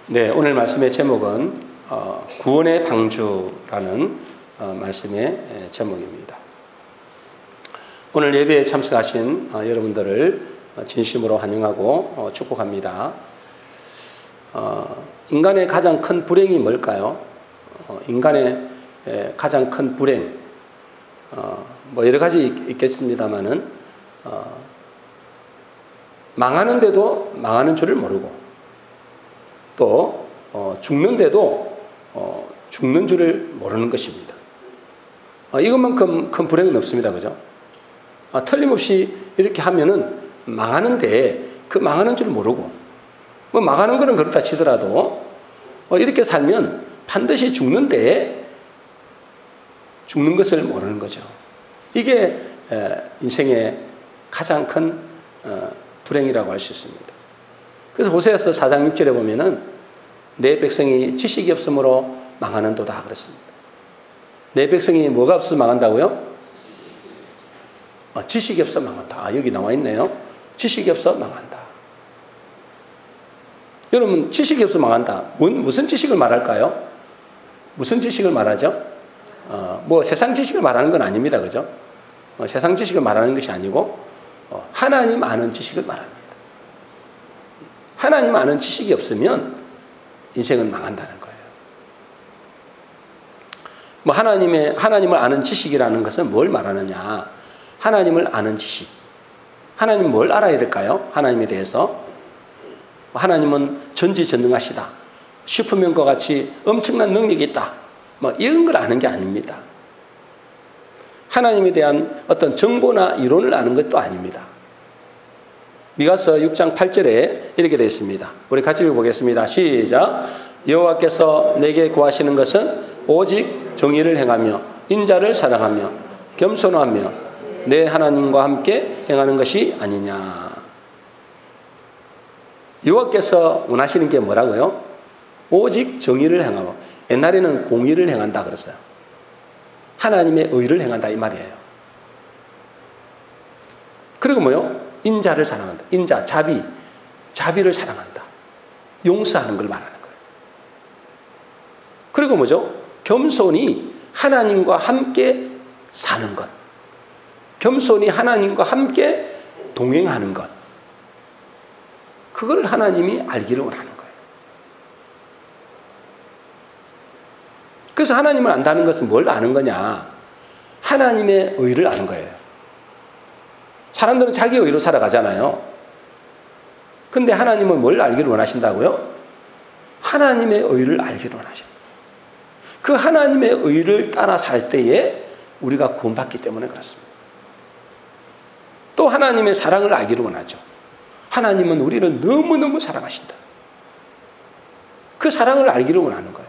네, 오늘 말씀의 제목은 구원의 방주라는 말씀의 제목입니다. 오늘 예배에 참석하신 여러분들을 진심으로 환영하고 축복합니다. 인간의 가장 큰 불행이 뭘까요? 인간의 가장 큰 불행, 뭐 여러 가지 있겠습니다만은 망하는데도 망하는 줄을 모르고 또 죽는데도 죽는 줄을 모르는 것입니다. 이것만큼 큰 불행은 없습니다. 그죠? 틀림없이 이렇게 하면은 망하는데 그 망하는 줄 모르고 뭐 망하는 거는 그렇다 치더라도 이렇게 살면 반드시 죽는데 죽는 것을 모르는 거죠. 이게 인생의 가장 큰 불행이라고 할 수 있습니다. 그래서 호세아서 4장 6절에 보면은 내 백성이 지식이 없으므로 망하는도다 그랬습니다. 내 백성이 뭐가 없어서 망한다고요? 지식이 없어 망한다. 여기 나와 있네요. 지식이 없어 망한다. 여러분, 지식이 없어 망한다. 무슨 지식을 말할까요? 무슨 지식을 말하죠? 뭐 세상 지식을 말하는 건 아닙니다. 그죠? 세상 지식을 말하는 것이 아니고 하나님 아는 지식을 말합니다. 하나님 아는 지식이 없으면 인생은 망한다는 거예요. 뭐 하나님을 아는 지식이라는 것은 뭘 말하느냐? 하나님을 아는 지식. 하나님 뭘 알아야 될까요? 하나님에 대해서. 하나님은 전지전능하시다. 슈퍼맨과 같이 엄청난 능력이 있다. 뭐 이런 걸 아는 게 아닙니다. 하나님에 대한 어떤 정보나 이론을 아는 것도 아닙니다. 미가서 6장 8절에 이렇게 되어 있습니다. 우리 같이 읽어보겠습니다. 시작. 여호와께서 내게 구하시는 것은 오직 정의를 행하며 인자를 사랑하며 겸손하며 내 하나님과 함께 행하는 것이 아니냐. 여호와께서 원하시는 게 뭐라고요? 오직 정의를 행하며, 옛날에는 공의를 행한다 그랬어요. 하나님의 의를 행한다 이 말이에요. 그리고 뭐요? 인자를 사랑한다. 인자, 자비를 사랑한다. 용서하는 걸 말하는 거예요. 그리고 뭐죠? 겸손히 하나님과 함께 사는 것. 겸손히 하나님과 함께 동행하는 것. 그걸 하나님이 알기를 원하는 거예요. 그래서 하나님을 안다는 것은 뭘 아는 거냐? 하나님의 의를 아는 거예요. 사람들은 자기 의로 살아가잖아요. 근데 하나님은 뭘 알기를 원하신다고요? 하나님의 의를 알기를 원하십니다. 그 하나님의 의를 따라 살 때에 우리가 구원받기 때문에 그렇습니다. 또 하나님의 사랑을 알기를 원하죠. 하나님은 우리를 너무너무 사랑하신다. 그 사랑을 알기를 원하는 거예요.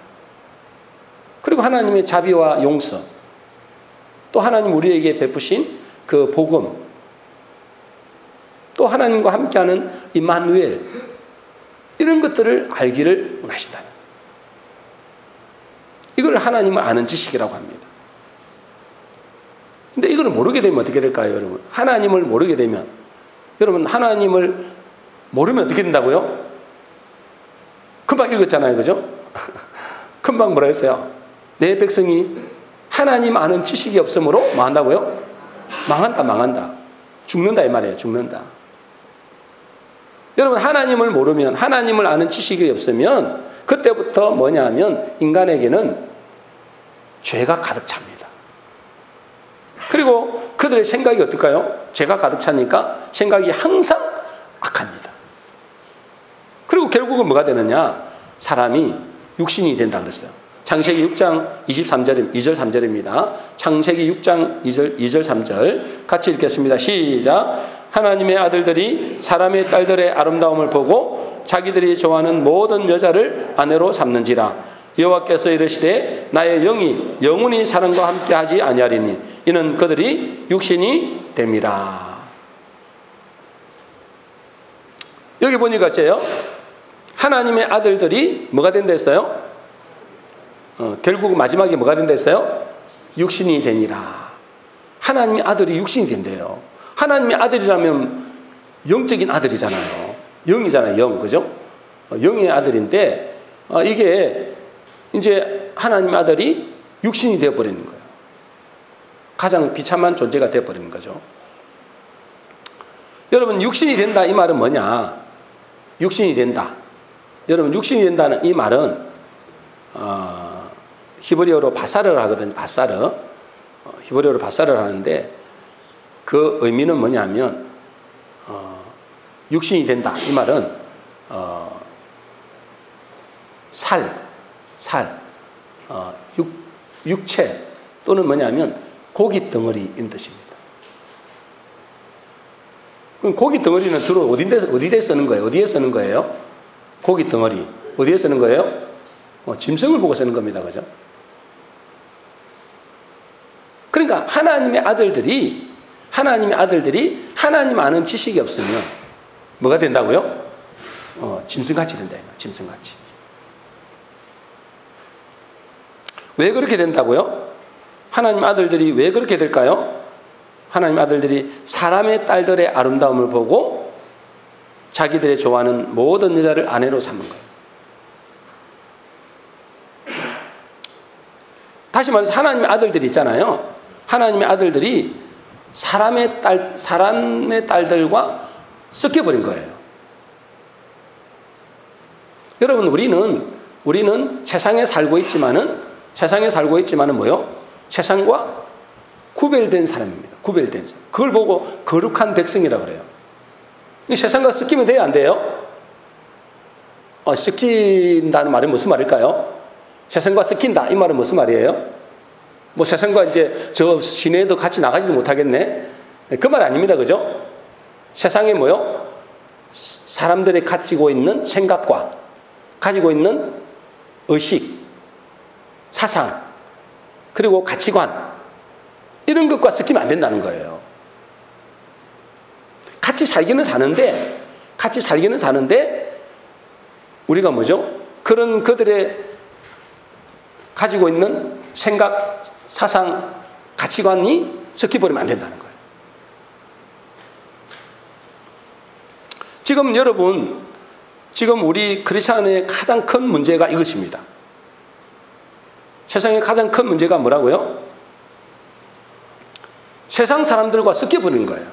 그리고 하나님의 자비와 용서, 또 하나님 우리에게 베푸신 그 복음, 또 하나님과 함께하는 임마누엘, 이런 것들을 알기를 원하신다. 이걸 하나님을 아는 지식이라고 합니다. 근데 이걸 모르게 되면 어떻게 될까요, 여러분? 하나님을 모르게 되면, 여러분, 하나님을 모르면 어떻게 된다고요? 금방 읽었잖아요, 그죠? 금방 뭐라 했어요? 내 백성이 하나님 아는 지식이 없으므로 뭐 한다고요? 망한다. 죽는다 이 말이에요. 죽는다. 여러분, 하나님을 모르면, 하나님을 아는 지식이 없으면 그때부터 뭐냐 하면 인간에게는 죄가 가득 찹니다. 그리고 그들의 생각이 어떨까요? 죄가 가득 차니까 생각이 항상 악합니다. 그리고 결국은 뭐가 되느냐? 사람이 육신이 된다 그랬어요. 창세기 6장 2절 3절입니다. 창세기 6장 2절 3절 같이 읽겠습니다. 시작. 하나님의 아들들이 사람의 딸들의 아름다움을 보고 자기들이 좋아하는 모든 여자를 아내로 삼는지라. 여호와께서 이르시되 나의 영이 영원히 사람과 함께하지 아니하리니 이는 그들이 육신이 됨이라. 여기 보니까 어째요? 하나님의 아들들이 뭐가 된다 했어요? 결국 마지막에 뭐가 된다 했어요? 육신이 되니라. 하나님의 아들이 육신이 된대요. 하나님의 아들이라면 영적인 아들이잖아요. 영이잖아요, 영. 그죠? 영의 아들인데 이게 이제 하나님의 아들이 육신이 되어버리는 거예요. 가장 비참한 존재가 되어버리는 거죠. 여러분, 육신이 된다 이 말은 뭐냐? 육신이 된다. 여러분, 육신이 된다는 이 말은 히브리어로 바사르를 하거든요. 바사르. 히브리어로 바사르를 하는데 그 의미는 뭐냐면 육신이 된다 이 말은 육체 또는 뭐냐면 고기 덩어리인 뜻입니다. 그럼 고기 덩어리는 주로 어디에 쓰는 거예요? 어디에 쓰는 거예요? 고기 덩어리 어디에 쓰는 거예요? 짐승을 보고 쓰는 겁니다. 그죠? 그러니까 하나님의 아들들이 하나님 아는 지식이 없으면 뭐가 된다고요? 짐승같이 된다. 짐승같이. 왜 그렇게 된다고요? 하나님 아들들이 왜 그렇게 될까요? 하나님 아들들이 사람의 딸들의 아름다움을 보고 자기들의 좋아하는 모든 여자를 아내로 삼는 거예요. 다시 말해서 하나님의 아들들이 있잖아요. 하나님의 아들들이 사람의 딸들과 섞여버린 거예요. 여러분, 우리는 세상에 살고 있지만은 뭐요? 세상과 구별된 사람입니다. 구별된 사람. 그걸 보고 거룩한 백성이라고 그래요. 이 세상과 섞이면 돼요, 안 돼요? 섞인다는 말이 무슨 말일까요? 세상과 섞인다 이 말은 무슨 말이에요? 뭐 세상과 이제 저 시내에도 같이 나가지도 못하겠네. 그 말 아닙니다, 그죠? 세상에 뭐요? 사람들이 가지고 있는 생각과 가지고 있는 의식, 사상, 그리고 가치관 이런 것과 섞이면 안 된다는 거예요. 같이 살기는 사는데 우리가 뭐죠? 그런 그들의 가지고 있는 생각, 사상, 가치관이 섞여버리면 안 된다는 거예요. 지금 우리 크리스천의 가장 큰 문제가 이것입니다. 세상의 가장 큰 문제가 뭐라고요? 세상 사람들과 섞여버리는 거예요.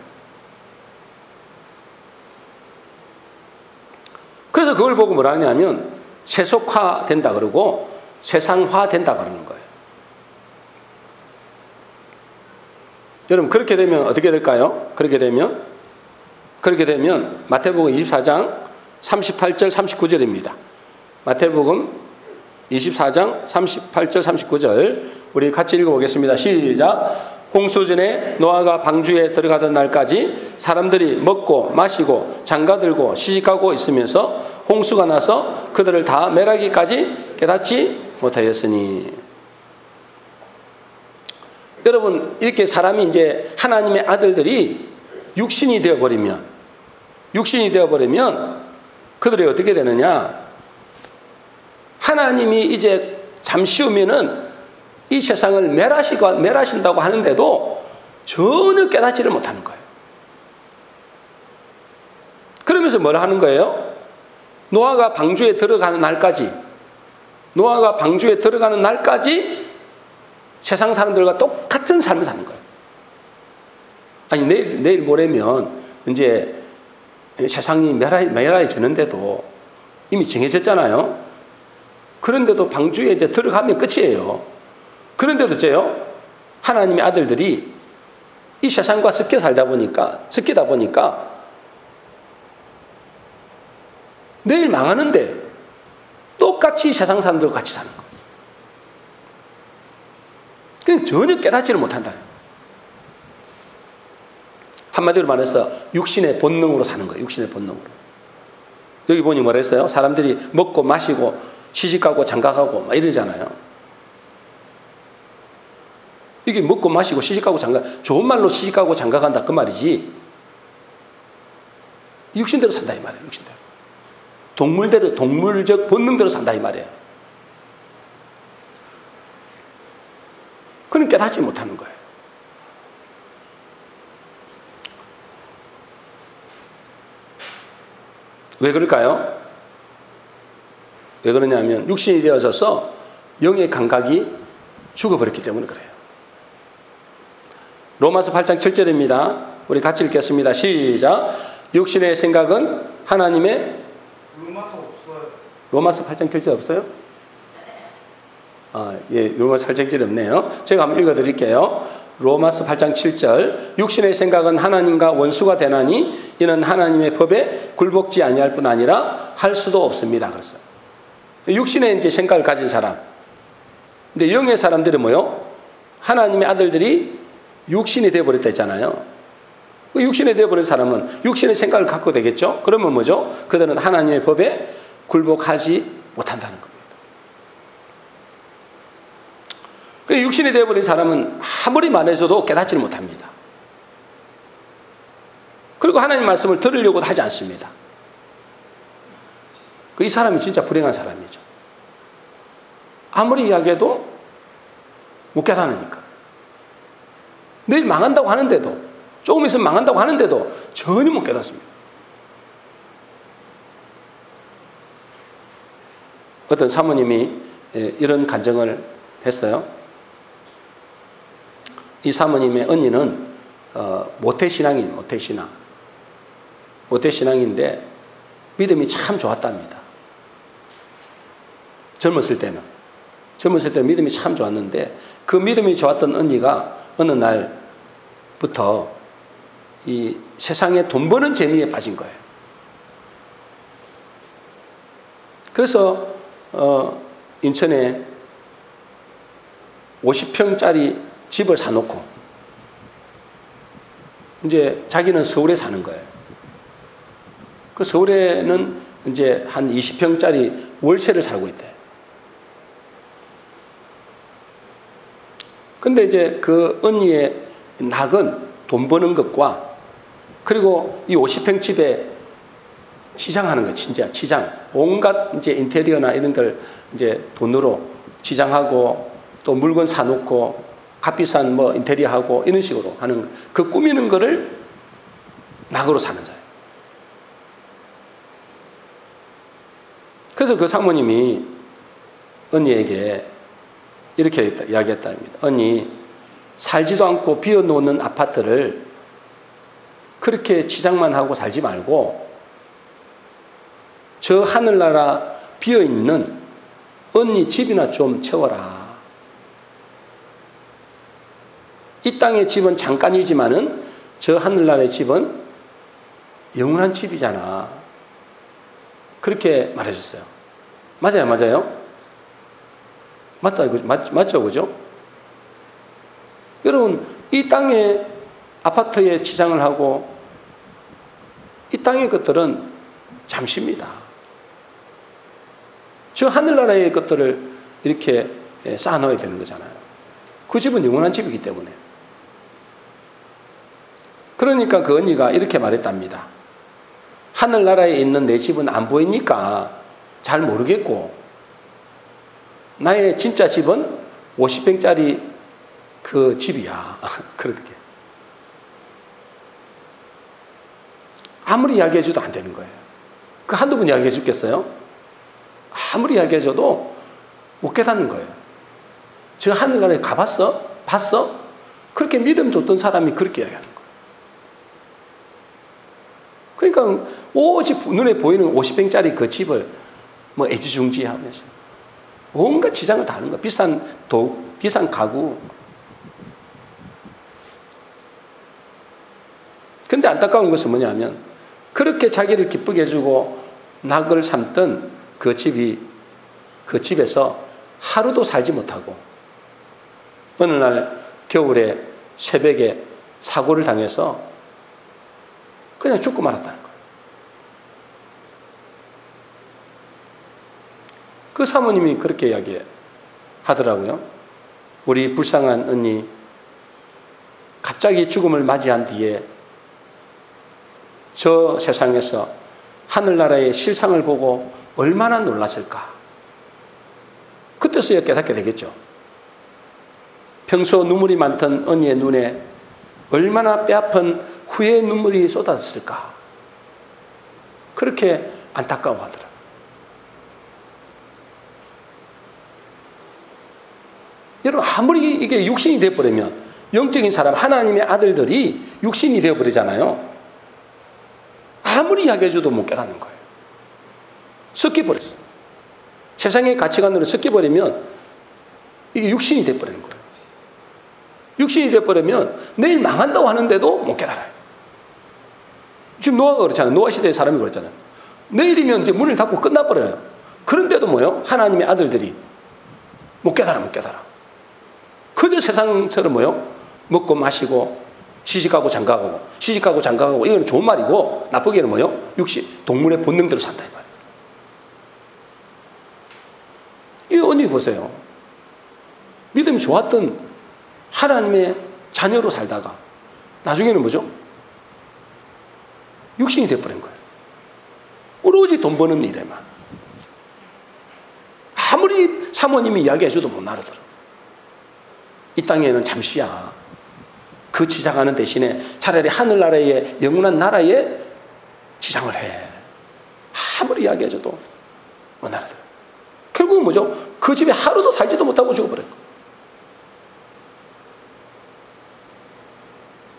그래서 그걸 보고 뭐라 하냐면 세속화된다 그러고 세상화된다 그러는 거예요. 여러분, 그렇게 되면 어떻게 될까요? 그렇게 되면 마태복음 24장 38절 39절입니다. 마태복음 24장 38절 39절 우리 같이 읽어보겠습니다. 시작. 홍수전에 노아가 방주에 들어가던 날까지 사람들이 먹고 마시고 장가들고 시집가고 있으면서 홍수가 나서 그들을 다 멸하기까지 깨닫지 못하였으니. 여러분, 이렇게 사람이 이제 하나님의 아들들이 육신이 되어버리면 그들이 어떻게 되느냐? 하나님이 이제 잠시 후면은 이 세상을 멸하신다고 하는데도 전혀 깨닫지를 못하는 거예요. 그러면서 뭘 하는 거예요? 노아가 방주에 들어가는 날까지 세상 사람들과 똑같은 삶을 사는 거예요. 아니, 내일 모레면 이제 세상이 멸하여지는데도 이미 정해졌잖아요. 그런데도 방주에 이제 들어가면 끝이에요. 그런데도 하나님의 아들들이 이 세상과 섞이다 보니까 내일 망하는데 똑같이 세상 사람들과 같이 사는 거예요. 그냥 전혀 깨닫지를 못한다. 한마디로 말해서 육신의 본능으로 사는 거예요. 육신의 본능으로. 여기 보니 뭐라 했어요? 사람들이 먹고 마시고 시집가고 장가가고 막 이러잖아요. 이게 먹고 마시고 시집가고 좋은 말로 시집가고 장가간다 그 말이지 육신대로 산다 이 말이에요. 육신대로. 동물적 본능대로 산다 이 말이에요. 그건 깨닫지 못하는 거예요. 왜 그럴까요? 왜 그러냐면 육신이 되어져서 영의 감각이 죽어버렸기 때문에 그래요. 로마서 8장 7절입니다. 우리 같이 읽겠습니다. 시작. 육신의 생각은 하나님의 로마서 8장 7절 없어요? 예, 로마서 8장 7절 없네요. 제가 한번 읽어드릴게요. 로마서 8장 7절. 육신의 생각은 하나님과 원수가 되나니 이는 하나님의 법에 굴복지 아니할 뿐 아니라 할 수도 없습니다. 그랬어요. 육신의 이제 생각을 가진 사람. 근데 영의 사람들은 뭐요? 하나님의 아들들이 육신이 되어버렸다 했잖아요. 육신이 되어버린 사람은 육신의 생각을 갖고 되겠죠? 그러면 뭐죠? 그들은 하나님의 법에 굴복하지 못한다는 겁니다. 육신이 되어버린 사람은 아무리 말해줘도 깨닫지를 못합니다. 그리고 하나님 말씀을 들으려고도 하지 않습니다. 이 사람이 진짜 불행한 사람이죠. 아무리 이야기해도 못 깨닫으니까. 내일 망한다고 하는데도, 조금 있으면 망한다고 하는데도 전혀 못 깨닫습니다. 어떤 사모님이 이런 간증을 했어요. 이 사모님의 언니는 모태신앙인, 모태신앙. 모태신앙인데 믿음이 참 좋았답니다. 젊었을 때는 믿음이 참 좋았는데 그 믿음이 좋았던 언니가 어느 날부터 이 세상에 돈 버는 재미에 빠진 거예요. 그래서 인천에 50평짜리 집을 사놓고 이제 자기는 서울에 사는 거예요. 그 서울에는 이제 한 20평짜리 월세를 살고 있대. 근데 이제 그 언니의 낙은 돈 버는 것과 그리고 이 50평 집에 치장하는 거예요. 진짜 치장. 온갖 이제 인테리어나 이런 걸 이제 돈으로 치장하고 또 물건 사놓고 값비싼 뭐 인테리어하고 이런 식으로 하는 그 꾸미는 거를 낙으로 사는 사람. 그래서 그 사모님이 언니에게 이렇게 이야기했답니다. 언니, 살지도 않고 비워놓는 아파트를 그렇게 치장만 하고 살지 말고 저 하늘나라 비어있는 언니 집이나 좀 채워라. 이 땅의 집은 잠깐이지만은 저 하늘나라의 집은 영원한 집이잖아. 그렇게 말해줬어요. 맞아요, 맞아요? 맞다, 맞죠, 그죠? 여러분, 이 땅의 아파트에 치장을 하고 이 땅의 것들은 잠시입니다. 저 하늘나라의 것들을 이렇게 쌓아놓아야 되는 거잖아요. 그 집은 영원한 집이기 때문에. 그러니까 그 언니가 이렇게 말했답니다. 하늘나라에 있는 내 집은 안 보이니까 잘 모르겠고 나의 진짜 집은 50평짜리 그 집이야. 그렇게. 아무리 이야기해줘도 안 되는 거예요. 그 한두 번 이야기해 주겠어요? 아무리 이야기해줘도 못 깨닫는 거예요. 저 하늘나라에 가봤어? 봤어? 그렇게 믿음 줬던 사람이 그렇게 이야기하는 거예요. 그러니까 오직 눈에 보이는 50평짜리 그 집을 뭐 애지중지하면서 온갖 지장을 다 하는 거예요. 비싼 도, 비싼 가구. 근데 안타까운 것은 뭐냐면 그렇게 자기를 기쁘게 해주고 낙을 삼던 그 집에서 하루도 살지 못하고 어느 날 겨울에 새벽에 사고를 당해서 그냥 죽고 말았다는 거예요. 그 사모님이 그렇게 이야기하더라고요. 우리 불쌍한 언니 갑자기 죽음을 맞이한 뒤에 저 세상에서 하늘나라의 실상을 보고 얼마나 놀랐을까. 그때서야 깨닫게 되겠죠. 평소 눈물이 많던 언니의 눈에 얼마나 뼈아픈 후회의 눈물이 쏟았을까. 그렇게 안타까워하더라. 여러분 아무리 이게 육신이 되어버리면 영적인 사람 하나님의 아들들이 육신이 되어버리잖아요. 아무리 이야기해줘도 못 깨닫는 거예요. 섞여버렸어. 세상의 가치관으로 섞여버리면 이게 육신이 되어버리는 거예요. 육신이 되어버리면 내일 망한다고 하는데도 못 깨달아요. 지금 노아가 그렇잖아요. 노아 시대의 사람이 그렇잖아요. 내일이면 이제 문을 닫고 끝나버려요. 그런데도 뭐요? 하나님의 아들들이 못 깨달아. 그저 세상처럼 뭐요? 먹고 마시고 시집가고 장가가고 이거는 좋은 말이고 나쁘게는 뭐요? 육신 동물의 본능대로 산다 이 말이에요. 이 언니 보세요. 믿음이 좋았던 하나님의 자녀로 살다가 나중에는 뭐죠? 육신이 돼버린 거예요. 오로지 돈 버는 일에만. 아무리 사모님이 이야기해줘도 못 알아들어. 이 땅에는 잠시야. 그 지장하는 대신에 차라리 하늘나라의 영원한 나라에 지장을 해. 아무리 이야기해줘도 못 알아들어. 결국은 뭐죠? 그 집에 하루도 살지도 못하고 죽어버려요.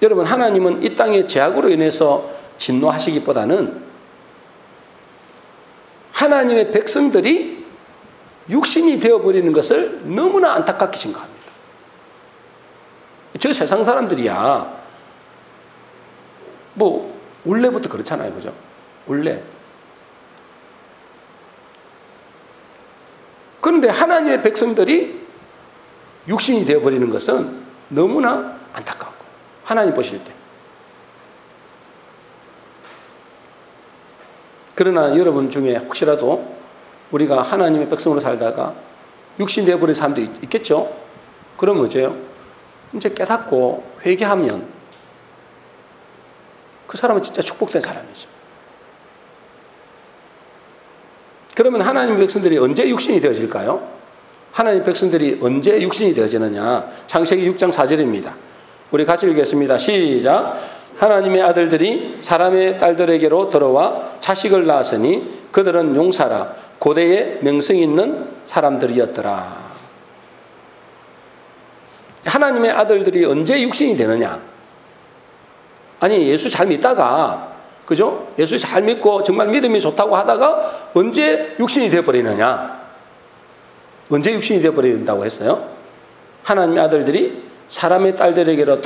여러분, 하나님은 이 땅의 죄악으로 인해서 진노하시기보다는 하나님의 백성들이 육신이 되어버리는 것을 너무나 안타깝게 생각합니다. 저 세상 사람들이야 뭐 원래부터 그렇잖아요. 그죠? 원래. 그런데 하나님의 백성들이 육신이 되어버리는 것은 너무나 안타깝고 하나님 보실 때. 그러나 여러분 중에 혹시라도 우리가 하나님의 백성으로 살다가 육신이 되어버린 사람도 있겠죠? 그럼 뭐죠? 이제 깨닫고 회개하면 그 사람은 진짜 축복된 사람이죠. 그러면 하나님의 백성들이 언제 육신이 되어질까요? 하나님의 백성들이 언제 육신이 되어지느냐? 창세기 6장 4절입니다. 우리 같이 읽겠습니다. 시작. 하나님의 아들들이 사람의 딸들에게로 들어와 자식을 낳았으니 그들은 용사라 고대에 명성 있는 사람들이었더라. 하나님의 아들들이 언제 육신이 되느냐? 아니, 예수 잘 믿다가, 그죠? 예수 잘 믿고 정말 믿음이 좋다고 하다가 언제 육신이 되어버리느냐? 언제 육신이 되어버린다고 했어요? 하나님의 아들들이 사람의 딸들에게로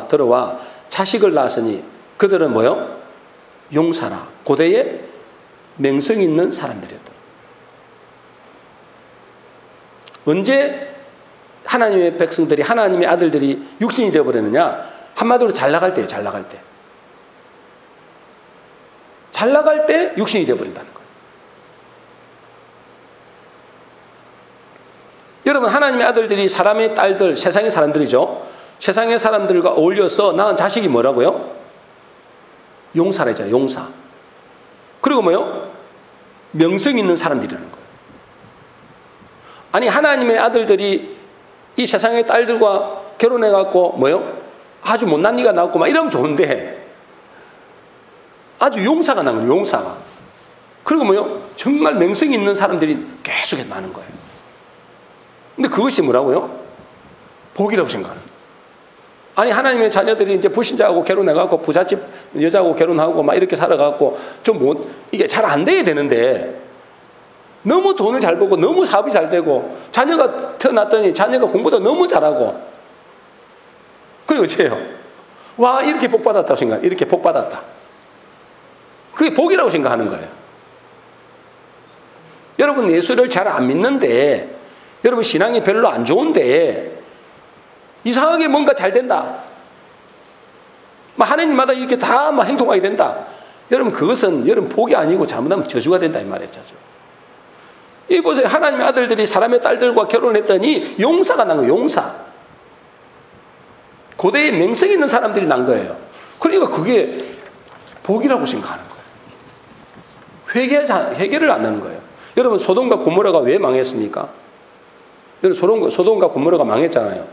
들어와 자식을 낳았으니 그들은 뭐요? 용사라. 고대에 명성 있는 사람들이었다. 언제 하나님의 백성들이, 하나님의 아들들이 육신이 되어버리느냐? 한마디로 잘 나갈 때예요. 잘 나갈 때. 잘 나갈 때 육신이 되어버린다는 거예요. 여러분, 하나님의 아들들이 사람의 딸들, 세상의 사람들이죠. 세상의 사람들과 어울려서 낳은 자식이 뭐라고요? 용사라 했잖아요. 용사. 그리고 뭐요? 명성 있는 사람들이라는 거예요. 아니, 하나님의 아들들이 이 세상의 딸들과 결혼해갖고 뭐요? 아주 못난 이가 나왔고 막 이러면 좋은데 아주 용사가 나는 거예요. 용사가. 그리고 뭐요? 정말 명성 있는 사람들이 계속해서 나는 거예요. 근데 그것이 뭐라고요? 복이라고 생각하는 거예요. 아니, 하나님의 자녀들이 이제 불신자하고 결혼해갖고 부잣집 여자하고 결혼하고 막 이렇게 살아갖고 이게 잘 안 돼야 되는데 너무 돈을 잘 벌고 너무 사업이 잘 되고 자녀가 태어났더니 자녀가 공부도 너무 잘하고 그게 어째요? 와, 이렇게 복 받았다고 생각해요. 이렇게 복 받았다. 그게 복이라고 생각하는 거예요. 여러분, 예수를 잘 안 믿는데, 여러분 신앙이 별로 안 좋은데 이상하게 뭔가 잘 된다. 하나님마다 이렇게 다 행동하게 된다. 여러분, 그것은 여러분 복이 아니고 잘못하면 저주가 된다 이 말이에요. 저주. 이 보세요. 하나님의 아들들이 사람의 딸들과 결혼했더니 용사가 난 거예요. 용사. 고대에 명성 있는 사람들이 난 거예요. 그러니까 그게 복이라고 생각하는 거예요. 회개를 안 하는 거예요. 여러분, 소돔과 고모라가 왜 망했습니까? 여러분, 소돔과 고모라가 망했잖아요.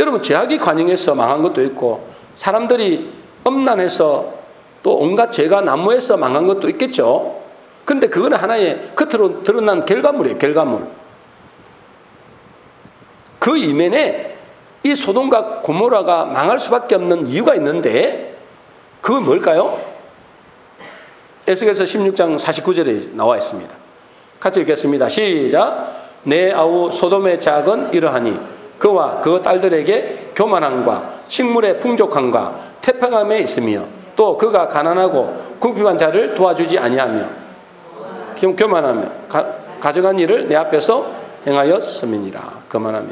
여러분, 죄악이 관영해서 망한 것도 있고 사람들이 엄난해서 또 온갖 죄가 난무해서 망한 것도 있겠죠. 그런데 그거는 하나의 겉으로 드러난 결과물이에요. 결과물. 그 이면에 이 소돔과 고모라가 망할 수밖에 없는 이유가 있는데 그건 뭘까요? 에스겔서 16장 49절에 나와 있습니다. 같이 읽겠습니다. 시작. 내 아우 소돔의 죄악은 이러하니 그와 그 딸들에게 교만함과 식물의 풍족함과 태평함에 있으며 또 그가 가난하고 궁핍한 자를 도와주지 아니하며 교만하며 가정한 일을 내 앞에서 행하였음이니라. 교만하며.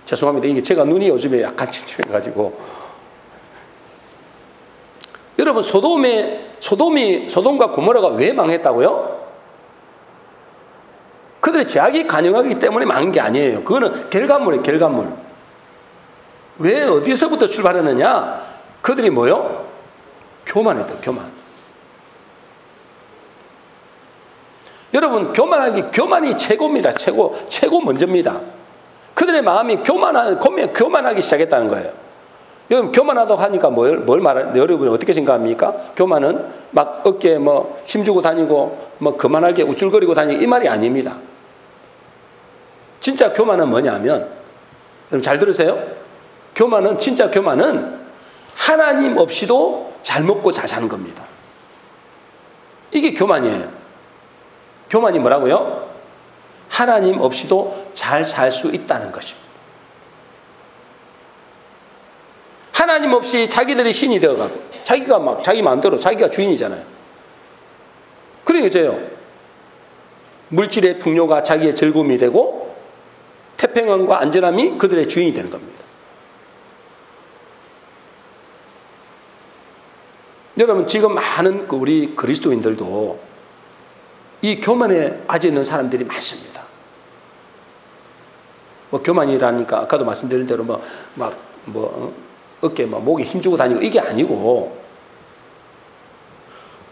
죄송합니다. 이게 제가 눈이 요즘에 약간 침침해가지고. 여러분 소돔과 고모라가 왜 망했다고요? 그들의 죄악이 간영하기 때문에 망한 게 아니에요. 그거는 결과물이에요. 결과물. 왜 어디서부터 출발했느냐? 그들이 뭐요? 교만했다. 교만. 여러분 교만이 최고입니다. 최고 먼저입니다. 그들의 마음이 교만하기 시작했다는 거예요. 여러분 교만하다고 하니까 뭘 말하는? 여러분이 어떻게 생각합니까? 교만은 막 어깨에 힘주고 다니고 거만하게 우쭐거리고 다니고 이 말이 아닙니다. 진짜 교만은 뭐냐면, 여러분 잘 들으세요. 진짜 교만은 하나님 없이도 잘 먹고 잘 사는 겁니다. 이게 교만이에요. 교만이 뭐라고요? 하나님 없이도 잘 살 수 있다는 것입니다. 하나님 없이 자기들이 신이 되어가고 자기가 자기 마음대로 자기가 주인이잖아요. 그러니까 이제요. 물질의 풍요가 자기의 즐거움이 되고 태평함과 안전함이 그들의 주인이 되는 겁니다. 여러분 지금 많은 우리 그리스도인들도 이 교만에 빠져 있는 사람들이 많습니다. 교만이라니까 아까도 말씀드린 대로 어깨에 목에 힘주고 다니고 이게 아니고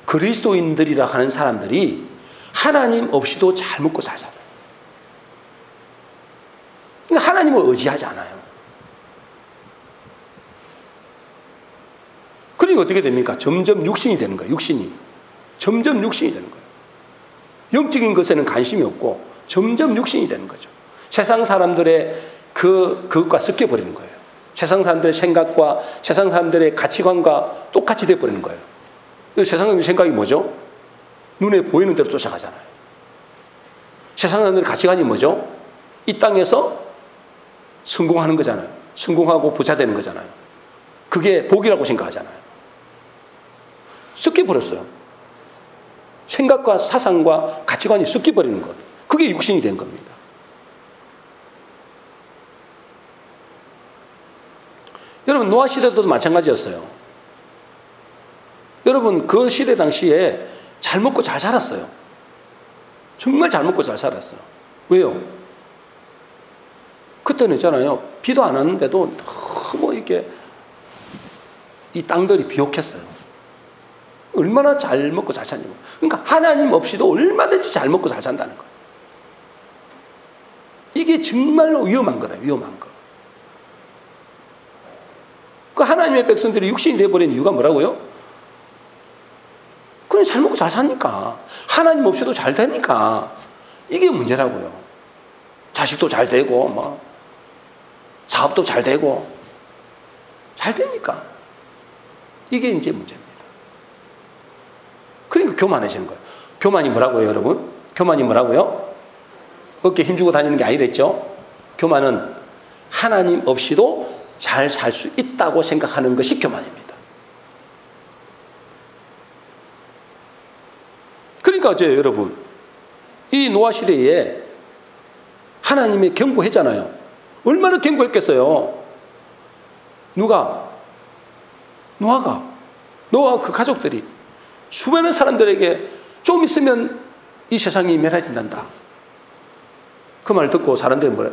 그리스도인들이라 하는 사람들이 하나님 없이도 잘 먹고 잘 살아요. 그러니까 하나님을 의지하지 않아요. 그러니까 어떻게 됩니까? 점점 육신이 되는 거예요. 점점 육신이 되는 거예요. 영적인 것에는 관심이 없고 점점 육신이 되는 거죠. 세상 사람들의 그것과 섞여버리는 거예요. 세상 사람들의 생각과 세상 사람들의 가치관과 똑같이 돼버리는 거예요. 세상 사람들의 생각이 뭐죠? 눈에 보이는 대로 쫓아가잖아요. 세상 사람들의 가치관이 뭐죠? 이 땅에서 성공하는 거잖아요. 성공하고 부자 되는 거잖아요. 그게 복이라고 생각하잖아요. 섞여버렸어요. 생각과 사상과 가치관이 섞여버리는 것. 그게 육신이 된 겁니다. 여러분 노아 시대도 마찬가지였어요. 여러분 그 시대 당시에 잘 먹고 잘 살았어요. 정말 잘 먹고 잘 살았어요. 왜요? 그때는 있잖아요. 비도 안 왔는데도 너무 이렇게 이 땅들이 비옥했어요. 얼마나 잘 먹고 잘 사냐고. 그러니까 하나님 없이도 얼마든지 잘 먹고 잘 산다는 거예요. 이게 정말로 위험한 거다. 위험한 거. 그 하나님의 백성들이 육신이 되어버린 이유가 뭐라고요? 그냥 잘 먹고 잘 사니까. 하나님 없이도 잘 되니까. 이게 문제라고요. 자식도 잘 되고 사업도 잘 되고 잘 되니까. 이게 이제 문제입니다. 그러니까 교만해지는 거예요. 교만이 뭐라고요, 여러분? 교만이 뭐라고요? 어깨에 힘주고 다니는 게 아니랬죠? 교만은 하나님 없이도 잘 살 수 있다고 생각하는 것이 교만입니다. 그러니까 어째요, 여러분? 이 노아 시대에 하나님이 경고했잖아요. 얼마나 경고했겠어요? 누가? 노아가. 노아와 그 가족들이 수많은 사람들에게 좀 있으면 이 세상이 멸해진단다. 그 말을 듣고 사람들이 뭐래?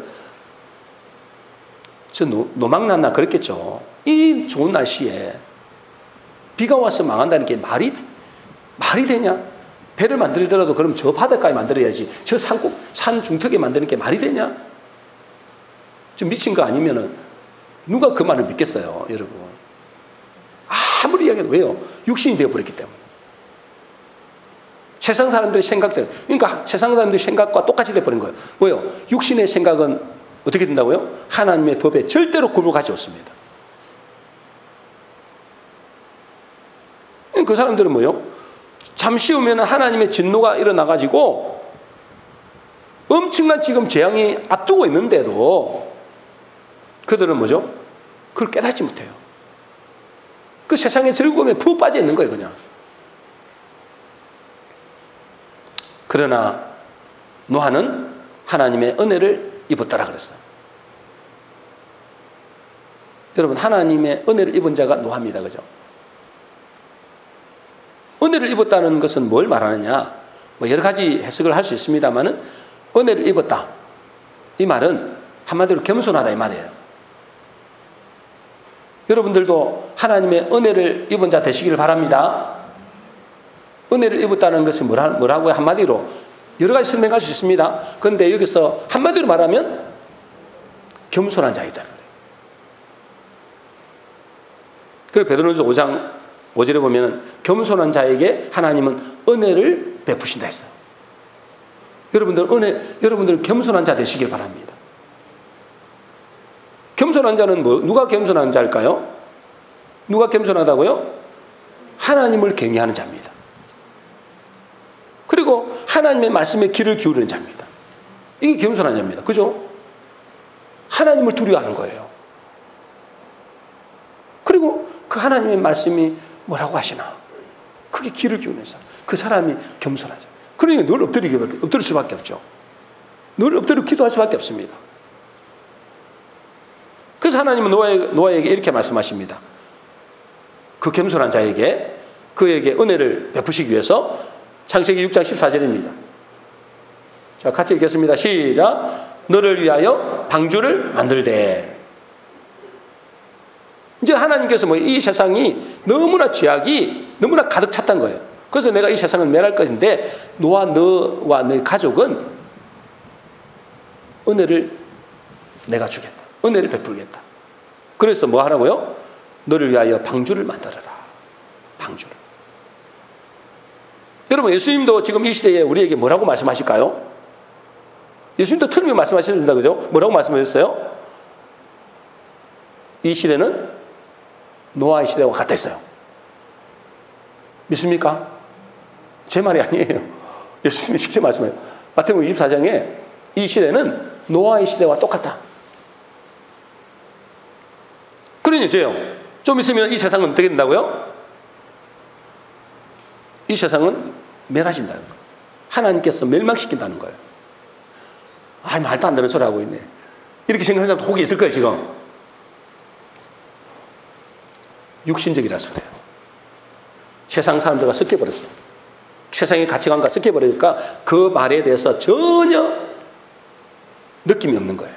저 노망났나 그랬겠죠. 이 좋은 날씨에 비가 와서 망한다는 게 말이 되냐? 배를 만들더라도 그럼 저 바닷가에 만들어야지. 저 산 중턱에 만드는 게 말이 되냐? 좀 미친 거 아니면은 누가 그 말을 믿겠어요, 여러분? 아무리 이야기해도 왜요? 육신이 되어버렸기 때문에. 세상 사람들의 생각대로. 그러니까 세상 사람들의 생각과 똑같이 돼버린 거예요. 뭐요? 육신의 생각은 어떻게 된다고요? 하나님의 법에 절대로 굴복하지 않습니다. 그 사람들은 뭐요? 잠시 후면 하나님의 진노가 일어나가지고 엄청난 지금 재앙이 앞두고 있는데도 그들은 뭐죠? 그걸 깨닫지 못해요. 그 세상의 즐거움에 푹 빠져 있는 거예요, 그냥. 그러나 노아는 하나님의 은혜를 입었다라 그랬어요. 여러분, 하나님의 은혜를 입은 자가 노아입니다. 그죠? 은혜를 입었다는 것은 뭘 말하느냐? 뭐 여러 가지 해석을 할 수 있습니다만은 은혜를 입었다. 이 말은 한마디로 겸손하다 이 말이에요. 여러분들도 하나님의 은혜를 입은 자 되시기를 바랍니다. 은혜를 입었다는 것은 뭐라고요? 한마디로 여러 가지 설명할 수 있습니다. 그런데 여기서 한마디로 말하면 겸손한 자이다. 그리고 베드로전서 5장 5절에 보면 겸손한 자에게 하나님은 은혜를 베푸신다 했어요. 여러분들은 겸손한 자 되시길 바랍니다. 겸손한 자는 누가 겸손한 자일까요? 누가 겸손하다고요? 하나님을 경외하는 자입니다. 그리고 하나님의 말씀에 귀를 기울이는 자입니다. 이게 겸손한 자입니다. 그죠? 하나님을 두려워하는 거예요. 그리고 그 하나님의 말씀이 뭐라고 하시나? 그게 귀를 기울이면서 그 사람이 겸손한 자. 그러니까 늘 엎드릴 수밖에 없죠. 늘 엎드려 기도할 수밖에 없습니다. 그래서 하나님은 노아에게 이렇게 말씀하십니다. 그 겸손한 자에게 그에게 은혜를 베푸시기 위해서 창세기 6장 14절입니다. 자, 같이 읽겠습니다. 시작. 너를 위하여 방주를 만들되. 이제 하나님께서 이 세상이 너무나 죄악이 너무나 가득 찼단 거예요. 그래서 내가 이 세상을 멸할 것인데 너와 너의 가족은 은혜를 내가 주겠다. 은혜를 베풀겠다. 그래서 뭐 하라고요? 너를 위하여 방주를 만들어라. 방주를. 여러분, 예수님도 지금 이 시대에 우리에게 뭐라고 말씀하실까요? 예수님도 틀림없이 말씀하십니다. 그죠? 뭐라고 말씀하셨어요? 이 시대는 노아의 시대와 같았어요. 믿습니까? 제 말이 아니에요. 예수님이 직접 말씀해요. 마태복음 24장에 이 시대는 노아의 시대와 똑같다. 그러니 이제요. 좀 있으면 이 세상은 어떻게 된다고요? 이 세상은 멸하신다는 거예요. 하나님께서 멸망시킨다는 거예요. 아, 말도 안 되는 소리 하고 있네. 이렇게 생각하는 사람도 혹이 있을 거예요, 지금. 육신적이라서 그래요. 세상 사람들과 섞여버렸어. 세상의 가치관과 섞여버리니까 그 말에 대해서 전혀 느낌이 없는 거예요.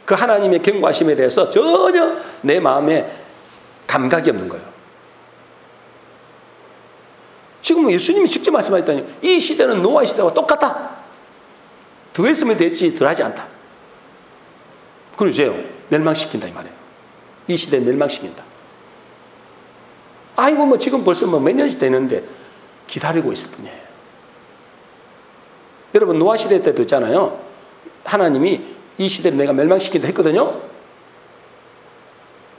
그 하나님의 경고하심에 대해서 전혀 내 마음에 감각이 없는 거예요. 지금 예수님이 직접 말씀하셨다니 이 시대는 노아의 시대와 똑같다. 더 했으면 됐지 덜 하지 않다. 그러세요. 멸망시킨다 이 말이에요. 이 시대에 멸망시킨다. 아이고 뭐 지금 벌써 몇 년이 되는데 기다리고 있을 뿐이에요. 여러분 노아 시대 때도 있잖아요. 하나님이 이 시대를 내가 멸망시킨다 했거든요.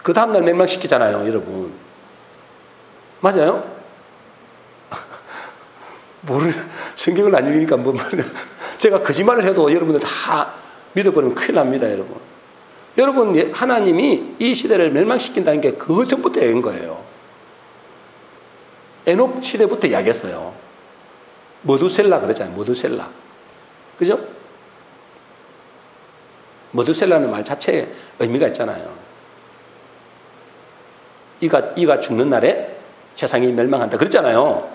그 다음날 멸망시키잖아요, 여러분. 맞아요? 성경을 안 읽으니까 제가 거짓말을 해도 여러분들 다 믿어버리면 큰일 납니다, 여러분. 여러분, 하나님이 이 시대를 멸망시킨다는 게 그 전부터 얘기한 거예요. 에녹 시대부터 이야기했어요. 머두셀라 그러잖아요, 머두셀라. 그죠? 머두셀라는 말 자체에 의미가 있잖아요. 이가 죽는 날에 세상이 멸망한다 그랬잖아요.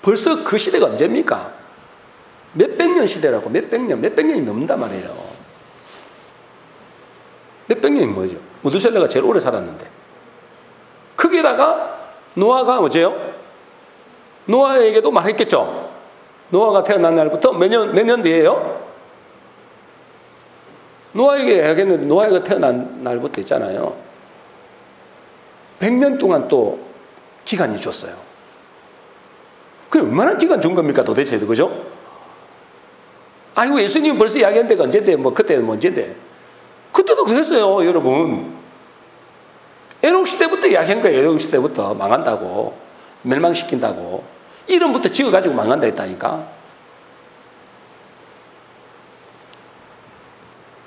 벌써 그 시대가 언제입니까? 몇백 년 시대라고. 몇백 년이 넘는단 말이에요. 몇백 년이 뭐죠? 무두셀라가 제일 오래 살았는데. 거기에다가 노아가 어째요? 노아에게도 말했겠죠. 노아가 태어난 날부터 몇 년 뒤에요? 노아에게 하겠는데 노아가 태어난 날부터 있잖아요. 100년 동안 또 기간이 줬어요. 그게 얼마나 기간 준 겁니까 도대체, 그죠? 아이고, 예수님 벌써 이야기한 데가 언젠데, 뭐 그때는 뭐 언젠데. 그때도 그랬어요, 여러분. 에녹 시대부터 이야기한 거예요. 에녹 시대부터 망한다고, 멸망시킨다고. 이름부터 지어가지고 망한다 했다니까.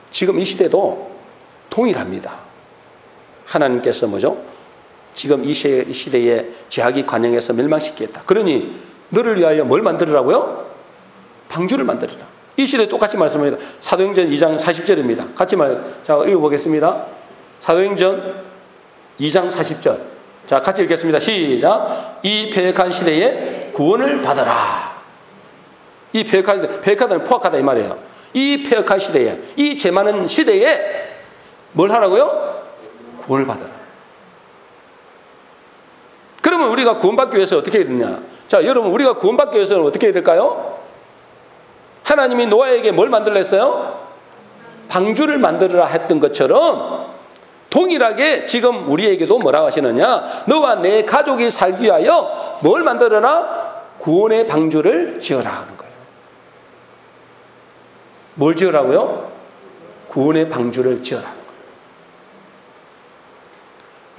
지금 이 시대도 동일합니다. 하나님께서 뭐죠? 지금 이 시대에 죄악이 관영해서 멸망시키겠다. 그러니 너를 위하여 뭘 만들으라고요? 방주를 만들어라. 이 시대에 똑같이 말씀합니다. 사도행전 2장 40절입니다. 같이 자, 읽어보겠습니다. 사도행전 2장 40절. 자, 같이 읽겠습니다. 시작. 이 패역한 시대에 구원을 받아라. 이 패역하다는 포악하다 이 말이에요. 이 패역한 시대에, 이 죄 많은 시대에 뭘 하라고요? 구원을 받아라. 그러면 우리가 구원받기 위해서 어떻게 해야 되냐? 자, 여러분, 우리가 구원받기 위해서는 어떻게 해야 될까요? 하나님이 노아에게 뭘 만들라 했어요? 방주를 만들어라 했던 것처럼 동일하게 지금 우리에게도 뭐라고 하시느냐? 너와 내 가족이 살기 위하여 뭘 만들어라? 구원의 방주를 지어라 하는 거예요. 뭘 지으라고요? 구원의 방주를 지어라 하는 거예요.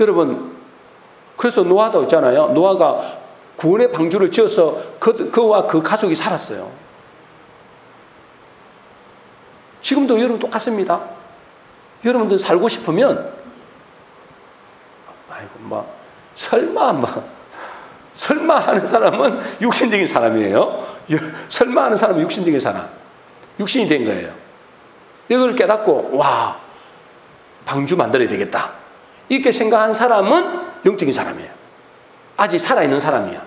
여러분, 그래서 노아도 있잖아요. 노아가 구원의 방주를 지어서 그와 그 가족이 살았어요. 지금도 여러분 똑같습니다. 여러분들 살고 싶으면, 아이고, 설마 하는 사람은 육신적인 사람이에요. 설마 하는 사람은 육신적인 사람. 육신이 된 거예요. 이걸 깨닫고, 와, 방주 만들어야 되겠다. 이렇게 생각한 사람은 영적인 사람이에요. 아직 살아있는 사람이야.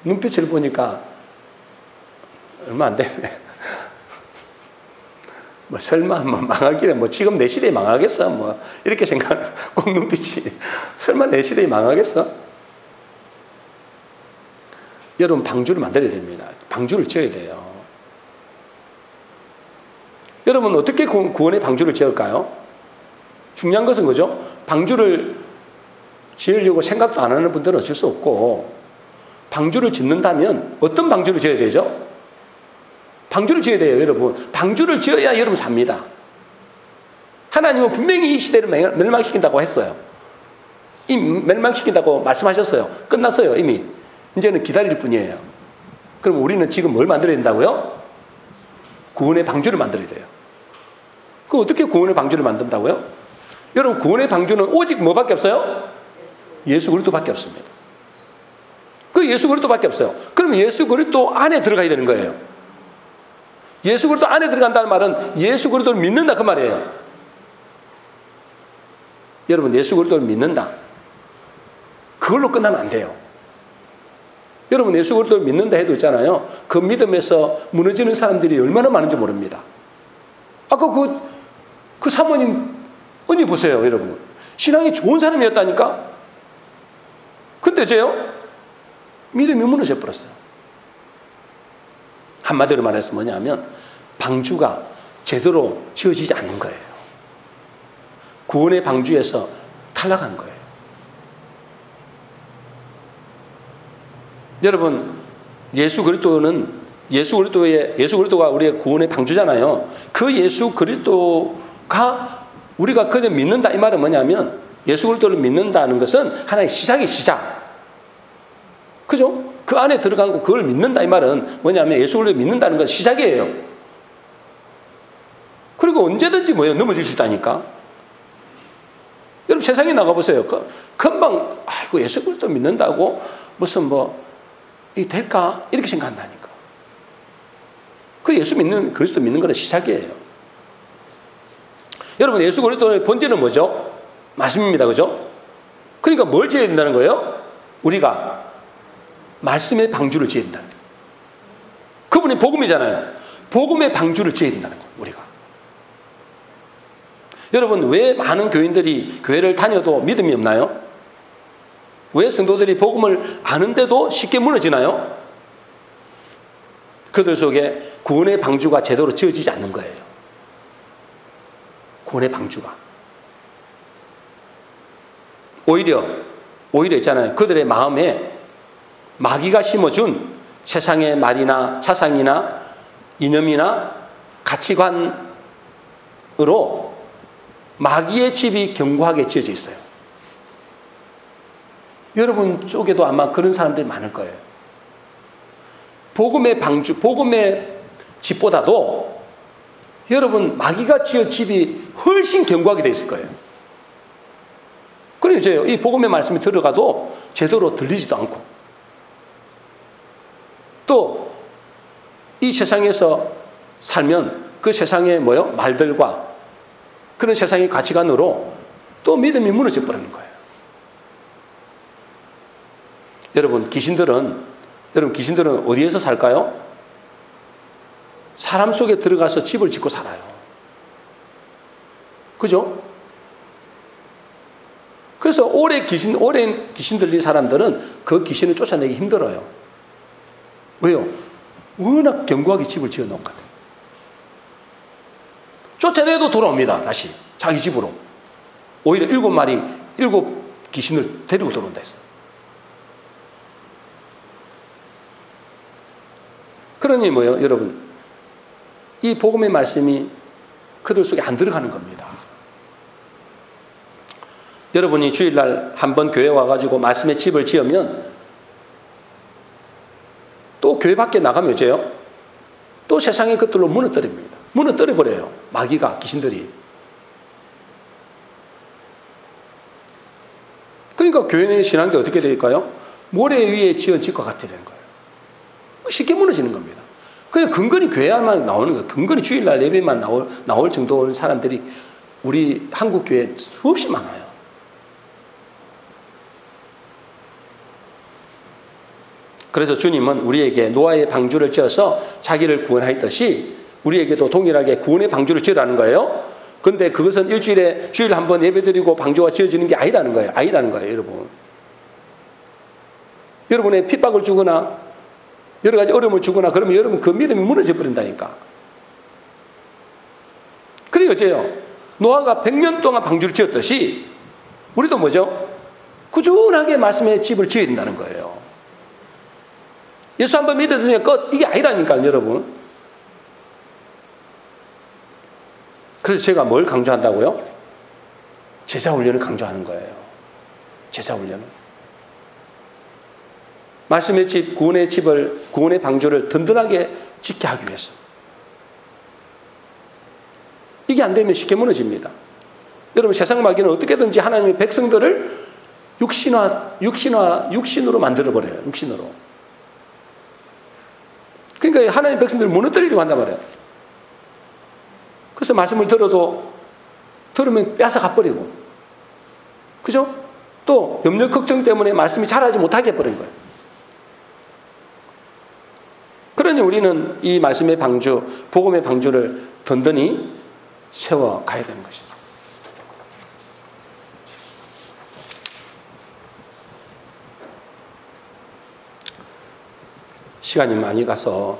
눈빛을 보니까 얼마 안 되네. 설마 망하기를 지금 내 시대에 망하겠어? 이렇게 생각하는 꼭 눈빛이. 설마 내 시대에 망하겠어? 여러분, 방주를 만들어야 됩니다. 방주를 지어야 돼요. 여러분, 어떻게 구원의 방주를 지을까요? 중요한 것은 그죠? 방주를 지으려고 생각도 안 하는 분들은 어쩔 수 없고, 방주를 짓는다면 어떤 방주를 지어야 되죠? 방주를 지어야 돼요, 여러분. 방주를 지어야 여러분 삽니다. 하나님은 분명히 이 시대를 멸망시킨다고 했어요. 이미 멸망시킨다고 말씀하셨어요. 끝났어요, 이미. 이제는 기다릴 뿐이에요. 그럼 우리는 지금 뭘 만들어야 된다고요? 구원의 방주를 만들어야 돼요. 그 어떻게 구원의 방주를 만든다고요? 여러분, 구원의 방주는 오직 뭐밖에 없어요? 예수 그리스도밖에 없습니다. 그 예수 그리스도밖에 없어요. 그럼 예수 그리스도 안에 들어가야 되는 거예요. 예수 그리스도 안에 들어간다는 말은 예수 그리스도를 믿는다 그 말이에요. 여러분, 예수 그리스도를 믿는다. 그걸로 끝나면 안 돼요. 여러분, 예수 그리스도를 믿는다 해도 있잖아요. 그 믿음에서 무너지는 사람들이 얼마나 많은지 모릅니다. 아까 그 사모님 언니 보세요, 여러분. 신앙이 좋은 사람이었다니까? 근데 이제요, 믿음이 무너져 버렸어요. 한마디로 말해서 뭐냐면, 방주가 제대로 지어지지 않는 거예요. 구원의 방주에서 탈락한 거예요. 여러분, 예수 그리스도가 우리의 구원의 방주잖아요. 그 예수 그리스도가 우리가 그냥 믿는다 이 말은 뭐냐면, 예수 그리스도를 믿는다는 것은 하나의 시작이 시작. 그죠? 그 안에 들어간 거 그걸 믿는다 이 말은 뭐냐면 예수 그리스도를 믿는다는 건 시작이에요. 그리고 언제든지 넘어질 수 있다니까. 여러분, 세상에 나가보세요. 금방 아이고 예수 그리스도 믿는다고 무슨 이 될까? 이렇게 생각한다니까. 그 그리스도 믿는 거는 시작이에요. 여러분, 예수 그리스도의 본질은 뭐죠? 말씀입니다. 그죠? 그러니까 뭘 지어야 된다는 거예요? 우리가 말씀의 방주를 지어야 된다는 거예요. 그분이 복음이잖아요. 복음의 방주를 지어야 된다는 거예요, 우리가. 여러분, 왜 많은 교인들이 교회를 다녀도 믿음이 없나요? 왜 성도들이 복음을 아는데도 쉽게 무너지나요? 그들 속에 구원의 방주가 제대로 지어지지 않는 거예요. 구원의 방주가. 오히려 오히려 있잖아요. 그들의 마음에 마귀가 심어준 세상의 말이나 사상이나 이념이나 가치관으로 마귀의 집이 견고하게 지어져 있어요. 여러분 쪽에도 아마 그런 사람들이 많을 거예요. 복음의 방주, 복음의 집보다도 여러분 마귀가 지은 집이 훨씬 견고하게 되어 있을 거예요. 그래서 이 복음의 말씀이 들어가도 제대로 들리지도 않고, 또 이 세상에서 살면 그 세상의 말들과 그런 세상의 가치관으로 또 믿음이 무너져 버리는 거예요. 여러분 귀신들은 어디에서 살까요? 사람 속에 들어가서 집을 짓고 살아요. 그죠? 그래서 오랜 귀신 들린 사람들은 그 귀신을 쫓아내기 힘들어요. 왜요? 워낙 견고하게 집을 지어 놓거든. 쫓아내도 돌아옵니다. 다시 자기 집으로. 오히려 7 귀신을 데리고 들어온다 했어요. 그러니 여러분, 이 복음의 말씀이 그들 속에 안 들어가는 겁니다. 여러분이 주일날 한번 교회 와가지고 말씀의 집을 지으면 또 교회 밖에 나가면 어째요? 또 세상의 것들로 무너뜨립니다. 무너뜨려버려요. 마귀가, 귀신들이. 그러니까 교회의 신앙이 어떻게 될까요? 모래 위에 지은 집과 같이 되는 거예요. 쉽게 무너지는 겁니다. 그냥 근근히 교회만 나오는 거예요. 근근히 주일날 예배만 나올 정도의 사람들이 우리 한국 교회에 수없이 많아요. 그래서 주님은 우리에게 노아의 방주를 지어서 자기를 구원하였듯이 우리에게도 동일하게 구원의 방주를 지으라는 거예요. 근데 그것은 일주일에 주일 한번 예배드리고 방주가 지어지는 게 아니라는 거예요. 여러분. 여러분의 핍박을 주거나 여러 가지 어려움을 주거나 그러면 여러분 그 믿음이 무너져 버린다니까. 그래요, 어째요? 노아가 100년 동안 방주를 지었듯이 우리도 꾸준하게 말씀의 집을 지어야 된다는 거예요. 예수 한번 믿어드리면 끝. 이게 아니라니까요, 여러분. 그래서 제가 뭘 강조한다고요? 제자 훈련을 강조하는 거예요. 제자 훈련을. 말씀의 집, 구원의 방주를 든든하게 짓게 하기 위해서. 이게 안 되면 쉽게 무너집니다. 여러분, 세상 마귀는 어떻게든지 하나님의 백성들을 육신으로 만들어버려요. 육신으로. 그러니까 하나님의 백성들을 무너뜨리려고 한단 말이에요. 그래서 말씀을 들으면 뺏어가 버리고. 그죠? 또 염려 걱정 때문에 말씀이 자라지 못하게 해버린 거예요. 그러니 우리는 이 말씀의 방주, 복음의 방주를 든든히 세워가야 되는 것입니다. 시간이 많이 가서,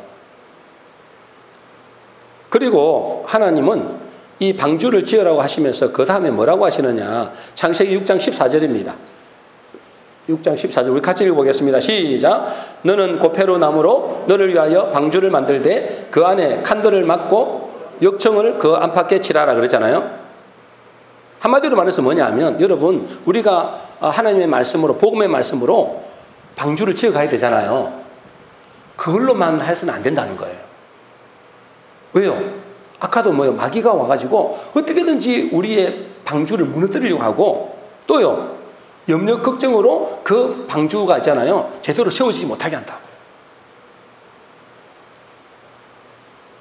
그리고 하나님은 이 방주를 지으라고 하시면서 그 다음에 뭐라고 하시느냐. 창세기 6장 14절입니다. 6장 14절 우리 같이 읽어보겠습니다. 시작. 너는 고페로 나무로 너를 위하여 방주를 만들되 그 안에 칸들을 막고 역청을 그 안팎에 칠하라 그러잖아요. 한마디로 말해서 뭐냐면, 여러분, 우리가 하나님의 말씀으로, 복음의 말씀으로 방주를 지어가야 되잖아요. 그걸로만 해서는 안 된다는 거예요. 왜요? 아까도 마귀가 와가지고 어떻게든지 우리의 방주를 무너뜨리려고 하고, 또요, 염려 걱정으로 그 방주가 있잖아요, 제대로 세워지지 못하게 한다고.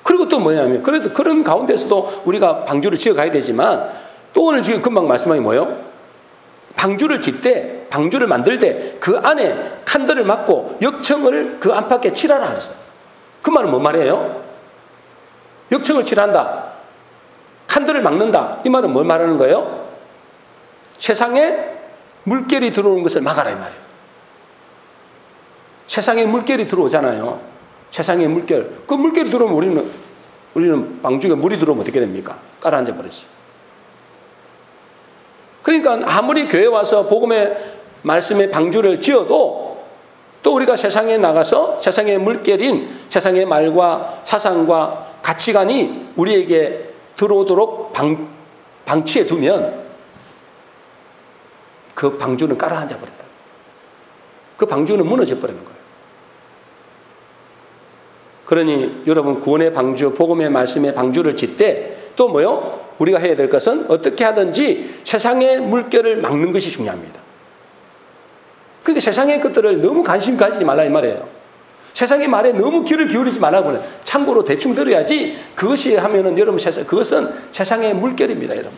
그리고 또 뭐냐면, 그래도 그런 가운데서도 우리가 방주를 지어가야 되지만, 또 오늘 지금 금방 말씀한 게 뭐예요? 방주를 방주를 만들 때 그 안에 칸들을 막고 역청을 그 안팎에 칠하라 그랬어요. 그 말은 뭔 말이에요? 역청을 칠한다, 칸들을 막는다, 이 말은 뭘 말하는 거예요? 세상에 물결이 들어오는 것을 막아라 이 말이에요. 세상에 물결이 들어오잖아요. 세상에 물결. 그 물결이 들어오면 우리는 방주에 물이 들어오면 어떻게 됩니까? 가라앉아 버리지. 그러니까 아무리 교회 와서 복음의 말씀의 방주를 지어도 또 우리가 세상에 나가서 세상의 물결인 세상의 말과 사상과 가치관이 우리에게 들어오도록 방치해 두면 그 방주는 깔아앉아 버린다. 그 방주는 무너져 버리는 거예요. 그러니 여러분 구원의 방주, 복음의 말씀의 방주를 짓되 또 뭐요? 우리가 해야 될 것은 어떻게 하든지 세상의 물결을 막는 것이 중요합니다. 그러니까 세상의 것들을 너무 관심 가지지 말라 이 말이에요. 세상의 말에 너무 귀를 기울이지 말라고 해요. 참고로 대충 들어야지 그것이 하면은 여러분 그것은 세상의 물결입니다, 여러분.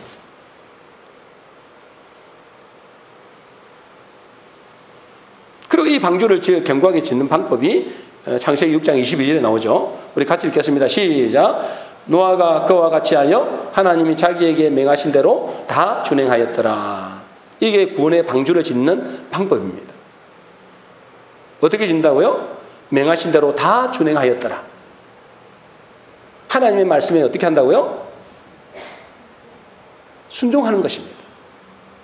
그리고 이 방주를 견고하게 짓는 방법이 창세기 6장 22절에 나오죠. 우리 같이 읽겠습니다. 시작. 노아가 그와 같이 하여 하나님이 자기에게 맹하신 대로 다 준행하였더라. 이게 구원의 방주를 짓는 방법입니다. 어떻게 짓는다고요? 맹하신 대로 다 준행하였더라. 하나님의 말씀에 어떻게 한다고요? 순종하는 것입니다.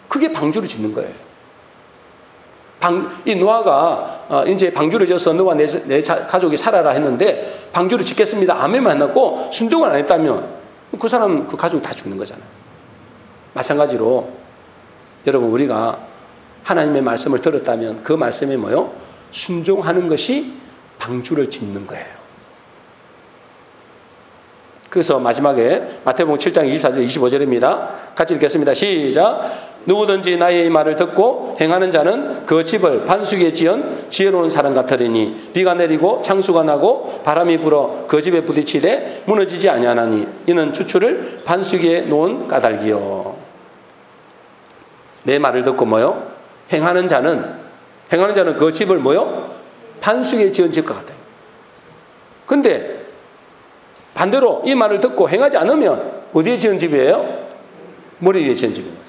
그게 방주를 짓는 거예요. 이 노아가 이제 방주를 지어서 너와 내 가족이 살아라 했는데 방주를 짓겠습니다. 아멘만 해놓고 순종을 안 했다면 그 사람 그 가족이 다 죽는 거잖아요. 마찬가지로 여러분 우리가 하나님의 말씀을 들었다면 그 말씀에 뭐요? 순종하는 것이 방주를 짓는 거예요. 그래서 마지막에 마태복음 7장 24절 25절입니다. 같이 읽겠습니다. 시작. 누구든지 나의 말을 듣고 행하는 자는 그 집을 반수기에 지은 지혜로운 사람 같으리니 비가 내리고 창수가 나고 바람이 불어 그 집에 부딪히되 무너지지 아니하나니 이는 추출을 반수기에 놓은 까닭이요. 내 말을 듣고 뭐요? 행하는 자는 그 집을 뭐요? 반수기에 지은 집과 같아요. 근데 반대로 이 말을 듣고 행하지 않으면 어디에 지은 집이에요? 머리 위에 지은 집인 거죠.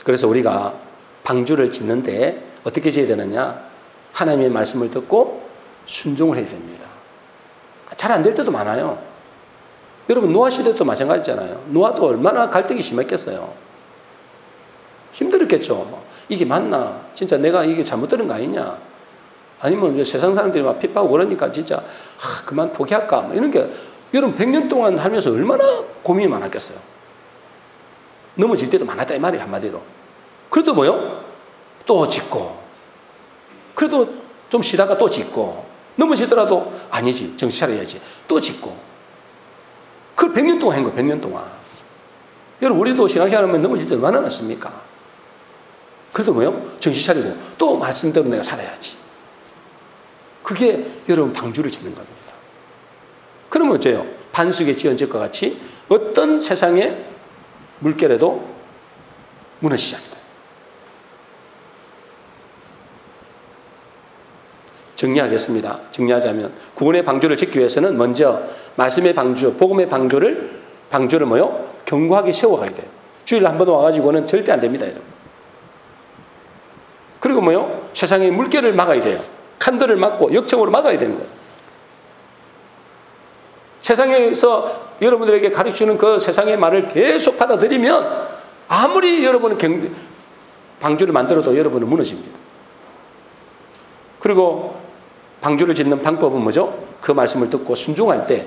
그래서 우리가 방주를 짓는데 어떻게 지어야 되느냐? 하나님의 말씀을 듣고 순종을 해야 됩니다. 잘 안 될 때도 많아요. 여러분 노아 시대도 마찬가지잖아요. 노아도 얼마나 갈등이 심했겠어요. 힘들었겠죠. 이게 맞나? 진짜 내가 이게 잘못 들은 거 아니냐? 아니면 이제 세상 사람들이 막 핍박하고 그러니까 진짜 그만 포기할까? 이런 게 여러분 100년 동안 하면서 얼마나 고민이 많았겠어요. 넘어질 때도 많았다 이 말이에요, 한마디로. 그래도 뭐요? 또 짓고 그래도 좀 쉬다가 또 짓고 넘어지더라도 아니지 정신 차려야지 또 짓고 그걸 100년 동안 한 거예요. 100년 동안. 여러분 우리도 신앙생활하면 넘어질 때 얼마나 많습니까? 그래도 뭐요? 정신 차리고 또 말씀대로 내가 살아야지. 그게 여러분 방주를 짓는 겁니다. 그러면 어째요? 반수기에 지은 집과 같이 어떤 세상의 물결에도 무너지지 않는다. 정리하겠습니다. 정리하자면 구원의 방주를 짓기 위해서는 먼저 말씀의 방주, 복음의 방주를 뭐요? 견고하게 세워가야 돼요. 주일에 한 번 와가지고는 절대 안 됩니다, 여러분. 그리고 뭐요? 세상의 물결을 막아야 돼요. 칸들을 막고 역청으로 막아야 되는 거예요. 세상에서 여러분들에게 가르치는 그 세상의 말을 계속 받아들이면 아무리 여러분은 방주를 만들어도 여러분은 무너집니다. 그리고 방주를 짓는 방법은 뭐죠? 그 말씀을 듣고 순종할 때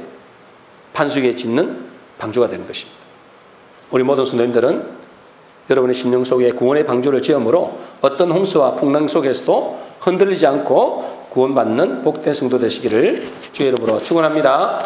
반수기에 짓는 방주가 되는 것입니다. 우리 모든 성도님들은 여러분의 심령 속에 구원의 방주를 지음으로 어떤 홍수와 풍랑 속에서도 흔들리지 않고 구원받는 복된 성도 되시기를 주의 이름으로 축원합니다.